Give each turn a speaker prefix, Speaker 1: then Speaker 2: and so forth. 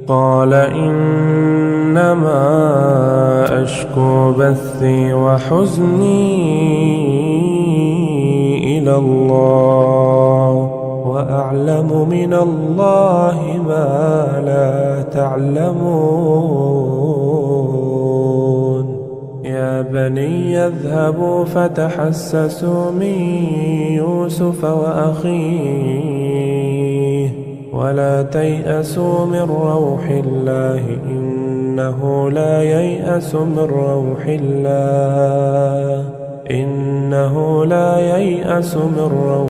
Speaker 1: قال إنما أشكو بثي وحزني إلى الله وأعلم من الله ما لا تعلمون. يا بني اذهبوا فتحسسوا من يوسف وأخيه ولا تيأسوا من روح الله إنه لا ييأس من روح الله